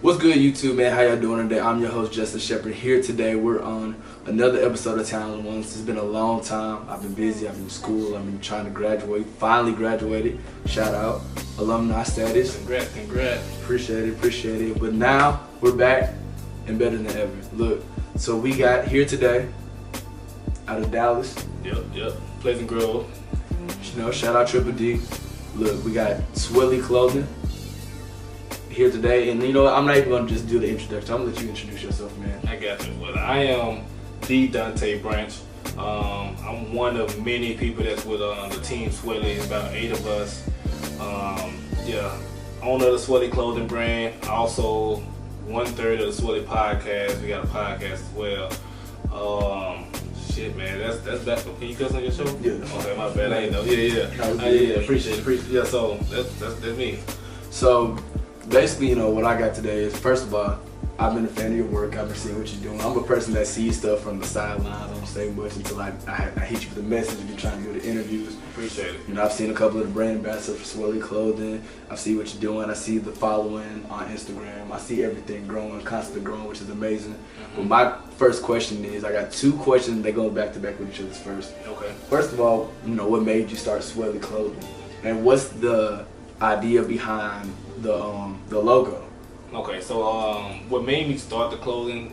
What's good, YouTube, man? How y'all doing today? I'm your host, Justin Shepard. Here today, we're on another episode of TalentedOnes. It's been a long time. I've been busy. I've been in school. I've been trying to graduate. Finally graduated. Shout out. Alumni status. Congrats. Appreciate it. But now, we're back and better than ever. Look, so we got here today out of Dallas. Yep. Pleasant Grove. You know, shout out Triple D. Look, we got Swelly clothing here today, and you know what, I'm not even gonna just do the introduction. I'm gonna let you introduce yourself, man. I got you. Well, I am the Dante branch. I'm one of many people that's with the team Swelly. About 8 of us. Owner of the Swelly clothing brand. Also 1/3 of the Swelly podcast. We got a podcast as well. Shit, man, that's that. Can you cuss on your show? Yeah. Okay, my bad. I ain't know. Yeah. Appreciate it. Yeah. So that's me. So basically, you know, what I got today is, first of all, I've been a fan of your work. I've been seeing what you're doing. I'm a person that sees stuff from the sidelines. I don't say much until I hit you with a message if you're trying to do the interviews. Appreciate it. You know, I've seen a couple of the brand ambassadors for Swelly clothing. I see what you're doing. I see the following on Instagram. I see everything growing, constantly growing, which is amazing. Mm-hmm. But my first question is, I got 2 questions. They go back to back with each other's first. Okay. First of all, you know, what made you start Swelly clothing, and what's the idea behind the logo? Okay, so what made me start the clothing,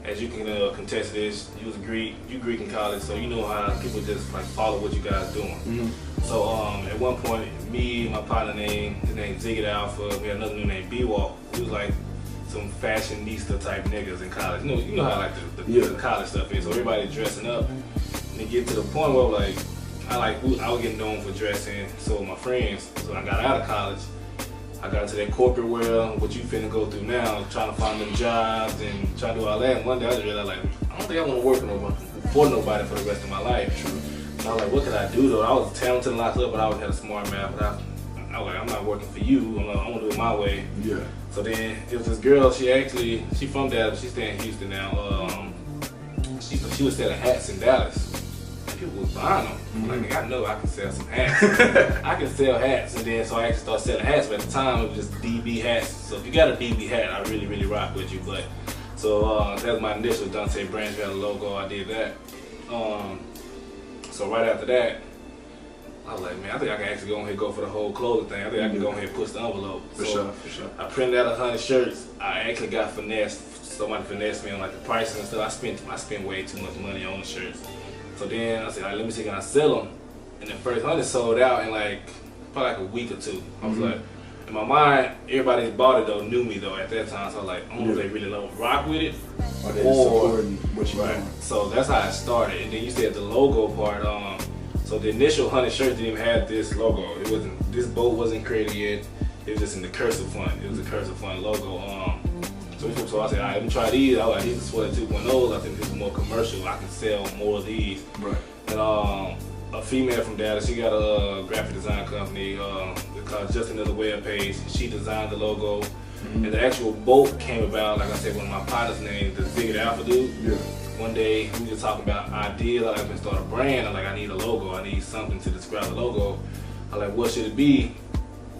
as you can contest this, you Greek in college, so you know how people just like follow what you guys doing. Mm-hmm. So at one point, me and my partner his name Ziggy Alpha, we had another new name B-Walk. We was like some fashionista type niggas in college. You know how like the college stuff is. So everybody dressing up, and it get to the point where like I was getting known for dressing. So my friends, so I got out of college. I got into that corporate world, what you finna go through now, trying to find them jobs and trying to do all that. And one day I just realized, like, I don't think I want to work for nobody for the rest of my life. So I was like, what could I do though? I was talented and locked up, but I always had a smart mouth. But I was like, I'm not working for you. I'm gonna do it my way. Yeah. So then it was this girl. She from Dallas. She stay in Houston now. She was selling hats in Dallas. People was buying them. Mm-hmm. Like, I know I can sell some hats. I can sell hats, and then so I actually started selling hats. But at the time, it was just DB hats. So if you got a DB hat, I really rock with you. But so that was my initial Dante branch. We had a logo. I did that. So right after that, I was like, man, I think I can actually go ahead and go for the whole clothing thing. I think I can go ahead and push the envelope. For sure. I printed out 100 shirts. I actually got finessed. Somebody finessed me on like the prices and stuff. I spent way too much money on the shirts. So then I said, all right, let me see, can I sell them? And the first 100 sold out in like probably like a week or 2. I was like, in my mind, everybody that bought it though knew me though at that time. So I was like, I don't know if they really rock with it, or they supporting what you doing. So that's how it started. And then you said the logo part. So the initial 100 shirts didn't even have this logo. It wasn't. This boat wasn't created yet. It was just in the cursive font. It was a cursive font logo. So I said, all right, let me try these. I was like, these are Swelly 2.0s. I think this is more commercial. I can sell more of these. Right. And a female from Dallas, she got a graphic design company called Just Another Web Page. She designed the logo. Mm-hmm. And the actual boat came about, like I said, one of my partners named the Ziggy Alpha dude. Yeah. One day, we were talking about ideas. I like to start a brand. I'm like, I need a logo. I need something to describe the logo. I'm like, what should it be?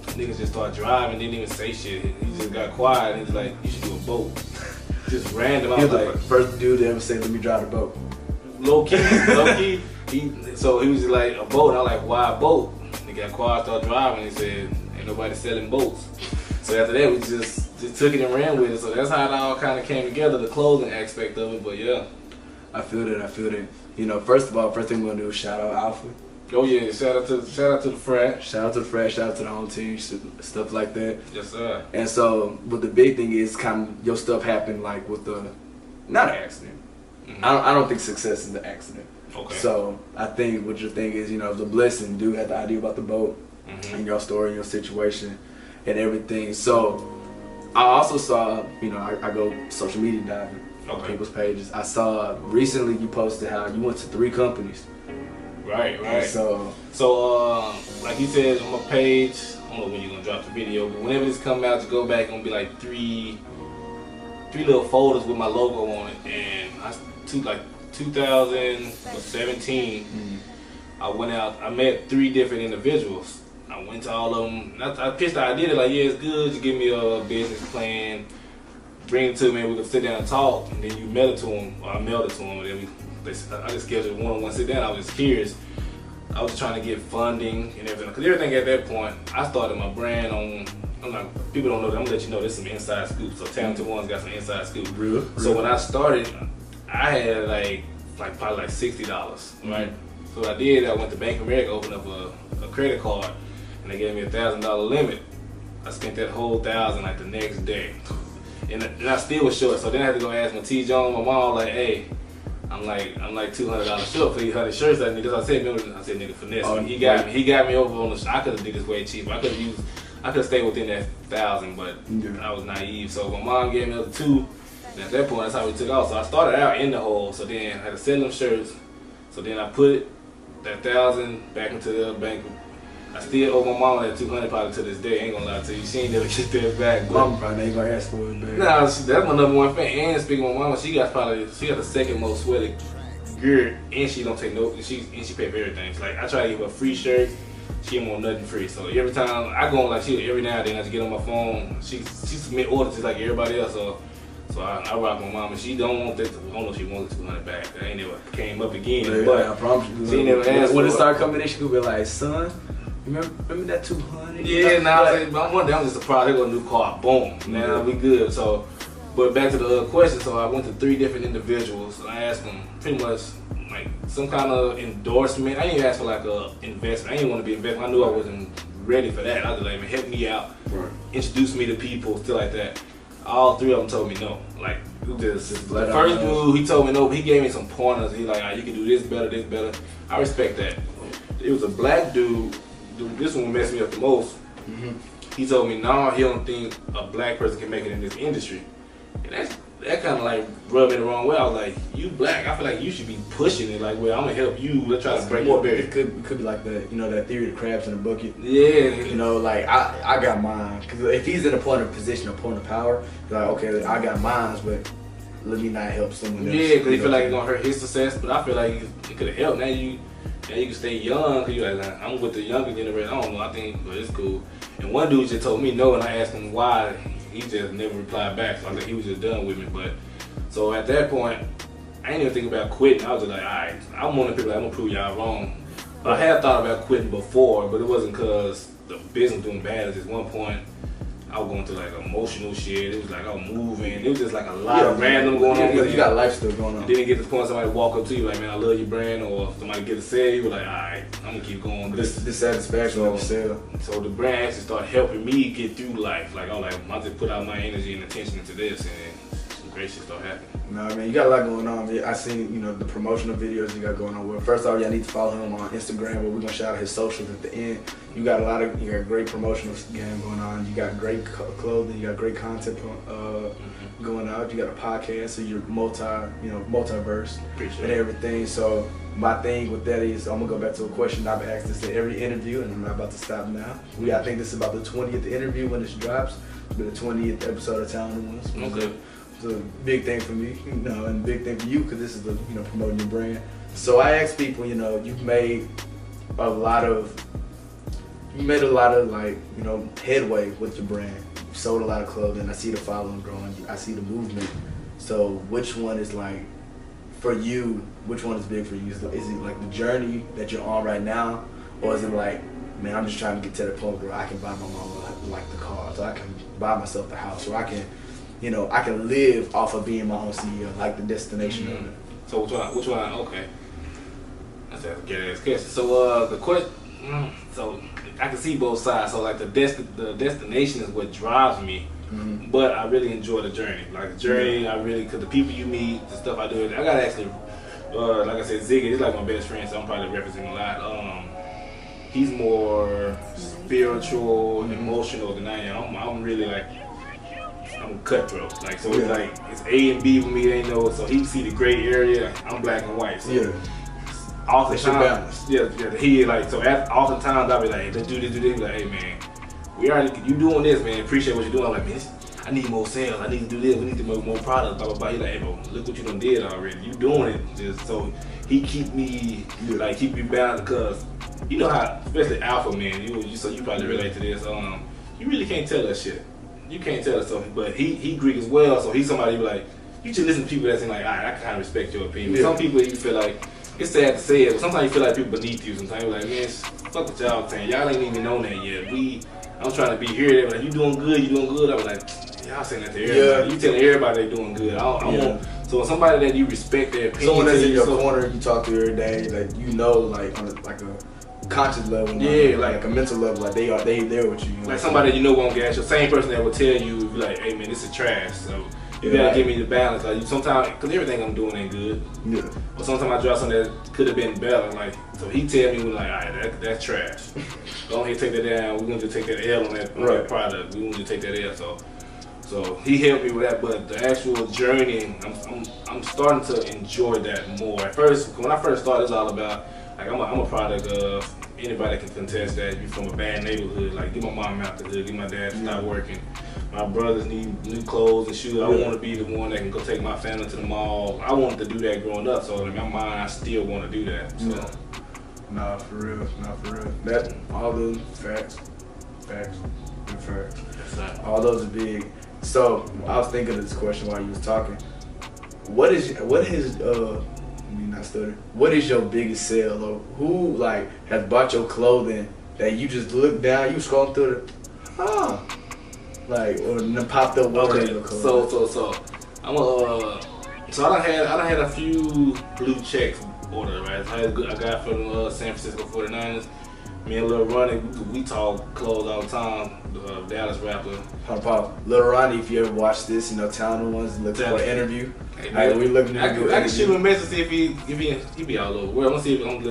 Niggas just started driving, didn't even say shit. He just got quiet and he's like, you should do a boat. Just random. I was like, first dude to ever say, let me drive the boat. Low key. So he was just like, a boat. I was like, why a boat? He got quiet, started driving. He said, ain't nobody selling boats. So after that, we just took it and ran with it. So that's how it all kind of came together, the clothing aspect of it. But yeah. I feel that. You know, first of all, first thing we're gonna do is shout out Alpha. Oh yeah, shout out to the frat. Shout out to the frat, shout out to the home team, stuff like that. Yes sir. And so, but the big thing is kind of your stuff happened like with not an accident. Mm-hmm. I don't think success is an accident. Okay. So I think what your thing is, you know, the blessing. Dude had the idea about the boat and your story and your situation and everything. So I also saw, you know, I go social media diving on people's pages. I saw recently you posted how you went to 3 companies. Right. And so like you said on my page, I don't know when you're gonna drop the video, but whenever this comes out, to go back, gonna be like three little folders with my logo on it. And like 2017, I went out. I met 3 different individuals. I went to all of them. I pitched the idea. They're like, yeah, it's good. You give me a business plan. bring it to me, we could sit down and talk, and then you mail it to him, or I mailed it to him, and then I just scheduled a one-on-one sit down. I was just curious. I was trying to get funding and everything, because everything at that point, I started my brand on, I'm like, people don't know that, I'm gonna let you know, there's some inside scoop. So TalentedOnes got some inside scoop. Real? So when I started, I had like probably like $60, right? So what I did, I went to Bank of America, opened up a credit card, and they gave me a $1,000 limit. I spent that whole $1,000 like the next day. And I still was short, so then I had to go ask my T-John, my mom, like, hey, I'm like $200 short for these 100 shirts I need. That's what I said, nigga, finesse. Oh, he got me over on the. I could have did this way cheaper. I could have stayed within that 1,000, but I was naive. So my mom gave me another $2, and at that point, that's how we took off. So I started out in the hole. So then I had to sell them shirts. So then I put that 1,000 back into the bank. I still owe my mama that 200 probably to this day. Ain't gonna lie to you, she ain't never get that back. Mama probably ain't gonna ask for it, baby. Nah, that's my number one fan. And speaking of my mama, she got the second most Swelly gear, and she don't take no. And she pay for everything. It's like I try to give her a free shirt, she don't want nothing free. So every time I go on, like every now and then I just get on my phone. She submit orders just like everybody else. So I rock my mama. She don't want that. I don't know if she wants the 200 back. That ain't never came up again. Yeah, but I promise you. She never asked. When it started coming in, she could be like, son. Remember that 200? Yeah, now I'm one day I'm just surprised. They got a new car, boom. Now we good. So, but back to the question. So I went to 3 different individuals. And I asked them pretty much like some kind of endorsement. I didn't even ask for like a investment. I didn't want to be invested. I knew I wasn't ready for that. I was like, man, help me out, introduce me to people, stuff like that. All 3 of them told me no. Like the first dude, he told me no. But he gave me some pointers. He like, you can do this better, this better. I respect that. It was a black dude. This one messed me up the most. He told me, no, he don't think a black person can make it in this industry. And that kind of like rubbed me the wrong way. I was like, you black, I feel like you should be pushing it. Like, well, I'm gonna help you. Let's try to break your barrier. It could be like that, that theory of the crabs in a bucket. Yeah. Like I got mine. Because if he's in a point of power, like, okay, I got mine, but let me not help someone else. Yeah, because he feel like it's gonna hurt his success, but I feel like it could have helped. Now you can stay young, cause you're like, I'm with the younger generation. I don't know, I think, but it's cool. And one dude just told me no, and I asked him why. He just never replied back, so I think he was just done with me. But so at that point, I ain't even think about quitting. I was just like, alright, I'm one of the people I'm gonna prove y'all wrong. But I had thought about quitting before, but it wasn't cause the business doing bad. At this one point, I was going through like emotional shit. It was like I was moving. It was just like a lot of random going on. You got life stuff going on. Then it get to the point somebody walk up to you like, man, I love your brand, or somebody get to say, you were like, alright, I'm gonna keep going. Dissatisfaction of sale. So the brand actually started helping me get through life. Like I just put out my energy and attention into this, and some great shit started happening. No, I mean, you got a lot going on. I seen, the promotional videos you got going on. Well, first off, y'all need to follow him on Instagram, but we're gonna shout out his socials at the end. You got great promotional game going on. You got great clothing. You got great content going out. You got a podcast, so you're multiverse and everything. So my thing with that is, I'm gonna go back to a question I've asked this in every interview, and I'm not about to stop now. I think this is about the 20th interview when this drops. It'll be the 20th episode of TalentedOnes. Okay. It's a big thing for me, and a big thing for you, because this is promoting your brand. So I ask people, you've made a lot of like, headway with your brand. You sold a lot of clothing. I see the following growing. I see the movement. So which one is like, for you, which one is big for you? Is it like the journey that you're on right now? Or is it like, man, I'm just trying to get to the point where I can buy my mama like the car, so I can buy myself the house, or I can I can live off of being my own CEO, like the destination of it. So which one? Okay. That's a good ass question. So the question, so I can see both sides. So like the destination is what drives me, but I really enjoy the journey. Like the journey, because the people you meet, the stuff I do. I got actually, like I said, Ziggy is like my best friend, so I'm probably representing a lot. He's more spiritual, emotional than I am. I'm really like, I'm cutthroat. Like, so it's like, it's A and B for me, they know. So he see the gray area, I'm black and white. So oftentimes, he like, so oftentimes I'll be like, hey, let's do this. He's like, hey man, you doing this, man, appreciate what you're doing. I'm like, man, I need more sales, I need to do this, we need to make more products, blah, blah, blah. He's like, hey bro, look what you done did already. You doing it. Just so he keep me balanced, because you know how, especially alpha man, so you probably relate to this, you really can't tell us shit. you can't tell us so, but he Greek as well, so he's somebody like you should listen to people that's like, alright, I kind of respect your opinion. Yeah. Some people you feel like it's sad to say it, but sometimes you feel like people beneath you. Sometimes you're like, man, fuck what y'all saying. Y'all ain't even known that yet. I'm trying to be here. They're like, you doing good, you doing good. I was like, y'all saying that to everybody. Yeah. You telling everybody they doing good. I want, so somebody that you respect their opinion. Someone that's in your corner, you talk to every day, like you know, like on like a conscious level, like a mental level, like they there with you. You know like somebody you know won't gas you. Same person that will tell you, like, hey man, this is trash. So you gotta give me the balance. Like sometimes, cause everything I'm doing ain't good. Yeah. But sometimes I drop something that could have been better. Like so he tell me like, alright, that's trash. Go ahead, take that down. We want to take that L on that product. We want to take that L. So he helped me with that. But the actual journey, I'm starting to enjoy that more. At first, when I first started, it's all about like I'm a product of anybody can contest that. If you're from a bad neighborhood, like get my mom out the hood, get my dad to stop working. My brothers need new clothes and shoes. I want to be the one that can go take my family to the mall. I wanted to do that growing up, so in my mind, I still want to do that. So. Nah, for real. That all those facts. All those are big. So I was thinking of this question while you was talking. What is your biggest sale, or who like has bought your clothing that you just look down, you scroll through like or popped up one of your clothes? So I done had a few blue checks ordered, right? I got from San Francisco 49ers. Me and Lil Ronnie, we talk clothes all the time. Dallas rapper. Lil Ronnie, if you ever watch this, you know, TalentedOnes looking for an interview. Hey, we looking I can shoot him a message see if he be all over. Well, I'm gonna see if I don't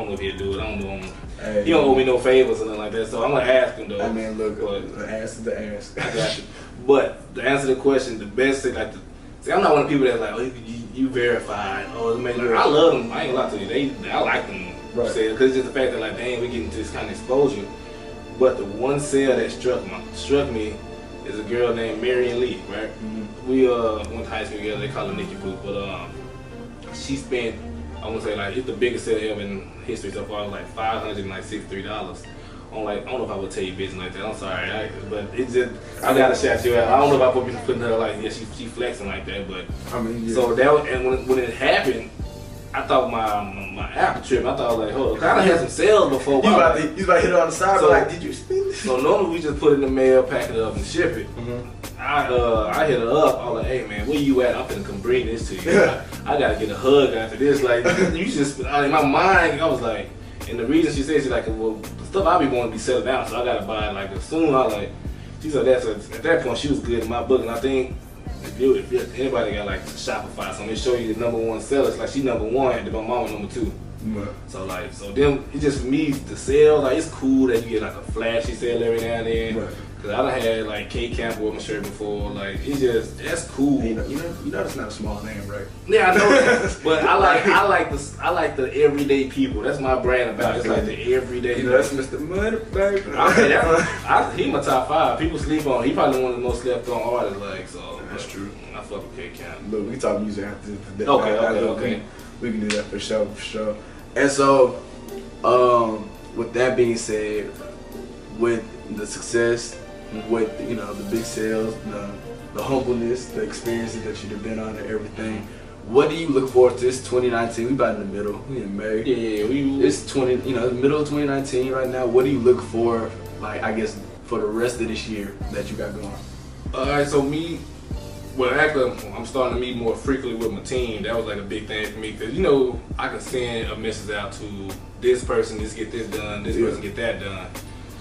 know if he'll do it. I don't know him. Hey, he don't owe me no favors or nothing like that, so I'm gonna ask him though. I mean, look, the ask is the ask. I got you. But to answer the question, the best thing, like, see, I'm not one of the people that's like, oh, you verified. Oh, man, I love them. I ain't gonna lie to you. I like them. Right. Because it's just the fact that like, dang, we getting this kind of exposure. But the one sale that struck me is a girl named Marion Lee, right? Mm-hmm. We went to high school together. They call her Nikki Boo, but she spent, I want to say like it's the biggest sale ever in history so far, like $563 on like, I don't know if I would tell you business like that. I'm sorry, but it's just I gotta shout you out. I don't know if I put putting her like she flexing like that, but I mean so that was, and when it happened. I thought my Apple trip. I thought like, hold on, I done had some sales before. You about to hit it on the side, so, like, did you spend it? So normally we just put it in the mail, pack it up, and ship it. Mm-hmm. I hit her up. I was like, hey man, where you at? I'm finna come bring this to you. I gotta get a hug after this. Like you just, in my mind, I was like, and the reason she said, she's like, well, the stuff I be wanting to be settled down, so I gotta buy it like as soon. I was like, she said that. So at that point, she was good in my book, and I think. If anybody got like Shopify, so they show you the #1 seller, it's like she #1 and my mama #2. Right. So then it's just for me the sale, like it's cool that you get like a flashy sale every now and then. Right. Cause I done had like K Campbell with my shirt before, like it's just that's cool. You know that's not a small name, right? Yeah, I know that. But I like the everyday people. That's my brand about it. It's like the everyday. You know, that's Mr. Money, baby. He my top 5. People sleep on. He probably one of the most slept on artists, like so. That's true. I fuck with K Camp. Look, we talk music after this. Okay. We can do that for sure. And so, with that being said, with the success, with the big sales, the humbleness, the experiences that you've been on, and everything, what do you look forward to? This 2019. We about in the middle. We in May. Yeah. It's the middle of 2019 right now. What do you look for, like I guess, for the rest of this year that you got going? All right. So me. Well, actually, I'm starting to meet more frequently with my team. That was like a big thing for me because I can send a message out to this person, just get this done, this person get that done.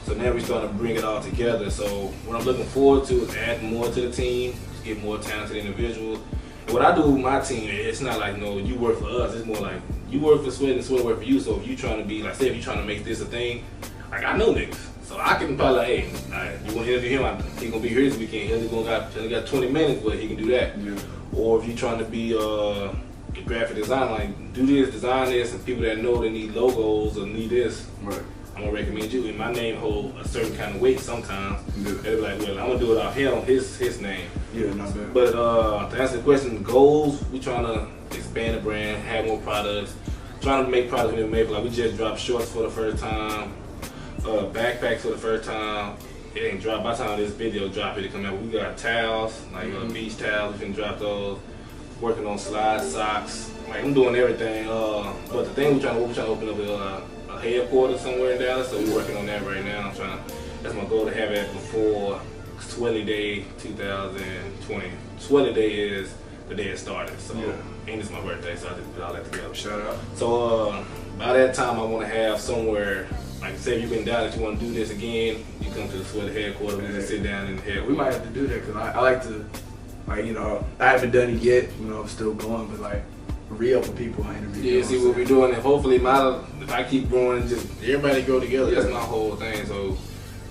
So now we're starting to bring it all together. So what I'm looking forward to is adding more to the team, get more talented individuals. And what I do with my team, it's not like you work for us. It's more like you work for Swelly and Swelly work for you. So if you're trying to be like, say if you're trying to make this a thing, like I know niggas. So I can probably like, hey, you want to interview him? He's gonna be here this weekend. He only got 20 minutes, but he can do that. Yeah. Or if you're trying to be a graphic designer, like do this, design this, and people that know they need logos or need this, right. I'm gonna recommend you. And my name hold a certain kind of weight sometimes. Yeah. They'll be like, well, I'm gonna do it off his name. Yeah, not bad. But to answer the question, goals, we trying to expand the brand, have more products, trying to make products we never made. Like we just dropped shorts for the first time. Backpacks for the first time, it ain't dropped. By the time this video drop, it'll come out. We got towels, like beach towels. We can drop those. Working on slide socks. Like I'm doing everything. But the thing we're trying to open up a headquarters somewhere in Dallas. So we're working on that right now. That's my goal to have it before Swelly Day 2020. Swelly Day is the day it started. So and it's my birthday, so I just put all that together. Shout out. So by that time, I want to have somewhere. Like say if you've been down, if you want to do this again, you come to the Swelly headquarters. We just sit down in the headquarters. We might have to do that because I like to, like, you know, I haven't done it yet. You know, I'm still going, but like re-up with people I interview. Yeah, see what we're doing, and hopefully if I keep growing, just everybody grow together. That's my whole thing. So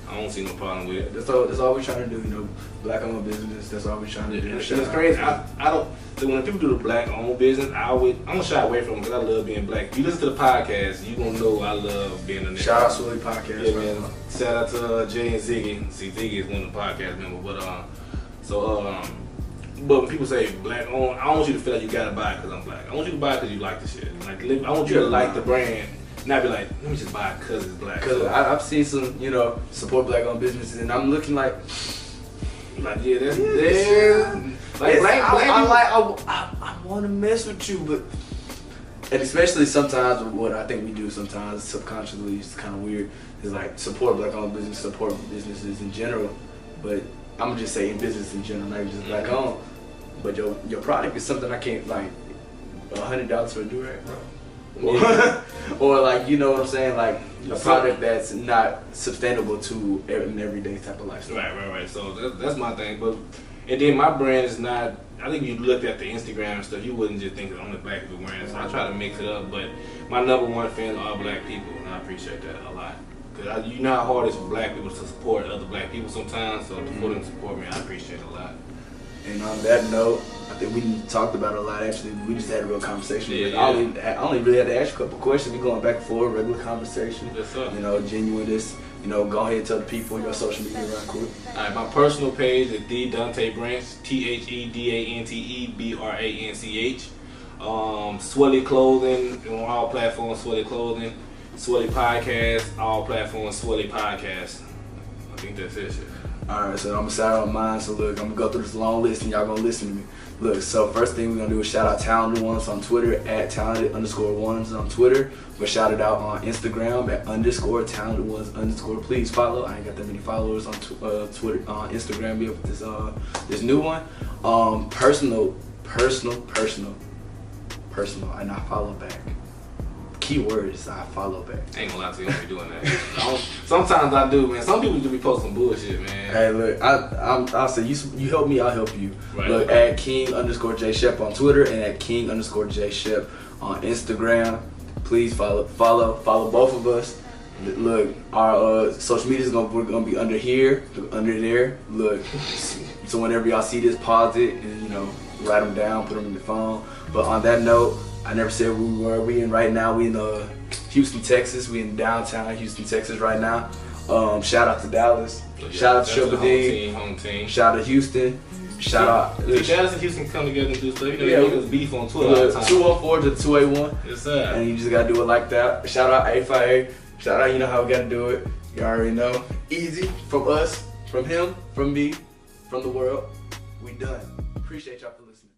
I don't see no problem with it. That's all we're trying to do. You know, black-owned business. That's all we're trying to do. It's crazy. I don't. So when people do the black-owned business, I'm gonna shy away from it because I love being black. If you listen to the podcast, you gonna know I love being a nigga. Shout out Swelly podcast. Yeah, man. Shout out to Jay and Ziggy. See, Ziggy is one of the podcast members, but when people say black owned, I don't want you to feel like you gotta buy it because I'm black. I want you to buy it because you like the shit. Like I want you to like the brand, not be like, let me just buy it because it's black. Because I've seen some, you know, support black-owned businesses, and I'm looking like yeah, that's like I want to mess with you, but and especially sometimes what I think we do sometimes subconsciously is kind of weird. Is like support black-owned business, support businesses in general, but I'm gonna just say in business in general, not just black-owned. But your product is something I can't like $100 for a do-rag, bro. Or like, you know what I'm saying, like a product that's not sustainable to an everyday type of lifestyle. Right. So that's my thing. But and then my brand is not. I think if you looked at the Instagram and stuff, you wouldn't just think it's only black people wearing it. So I try to mix it up. But my number one fans are black people, and I appreciate that a lot. Cause you know how hard it is for black people to support other black people sometimes. So for them to support me, I appreciate it a lot. And on that note, I think we talked about it a lot. Actually, we just had a real conversation. I only really had to ask you a couple questions. We going back and forth, regular conversation. Yes, sir. You know, genuineness. You know, go ahead and tell the people your social media right quick. All right, my personal page is the Dante Branch, TheDanteBranch. Swelly Clothing on all platforms. Swelly Clothing. Swelly Podcast, all platforms, Swelly Podcast. I think that's it. Alright, so I'm gonna shout out mine. So look, I'm gonna go through this long list and y'all gonna listen to me. Look, so first thing we're gonna do is shout out TalentedOnes on Twitter at @talented_ones on Twitter. But shout it out on Instagram at _TalentedOnes_. Please follow. I ain't got that many followers on Twitter, on Instagram yet with this new one. Personal, and I follow back. Keyword is I follow back. I ain't gonna lie to you, I don't be doing that. Sometimes I do, man. Some people do be posting bullshit, man. Hey, look, I'll say you help me, I'll help you. Right. Look, at King_JShep on Twitter and at King_JShep on Instagram. Please follow both of us. Look, our social media we're gonna be under there. Look, so whenever y'all see this, pause it and write them down, put them in your phone. But on that note, I never said where we were. We in right now. We in Houston, Texas. We in downtown Houston, Texas right now. Shout out to Dallas. Yeah, shout out to Triple D. Home team. Shout out to Houston. Shout out. Dallas and Houston come together and do stuff. You know, they beef on Twitter all the time. 214 to 281. Yes, sir. And you just gotta do it like that. Shout out A5A. Shout out. You know how we gotta do it. You already know. Easy from us, from him, from me, from the world. We done. Appreciate y'all for listening.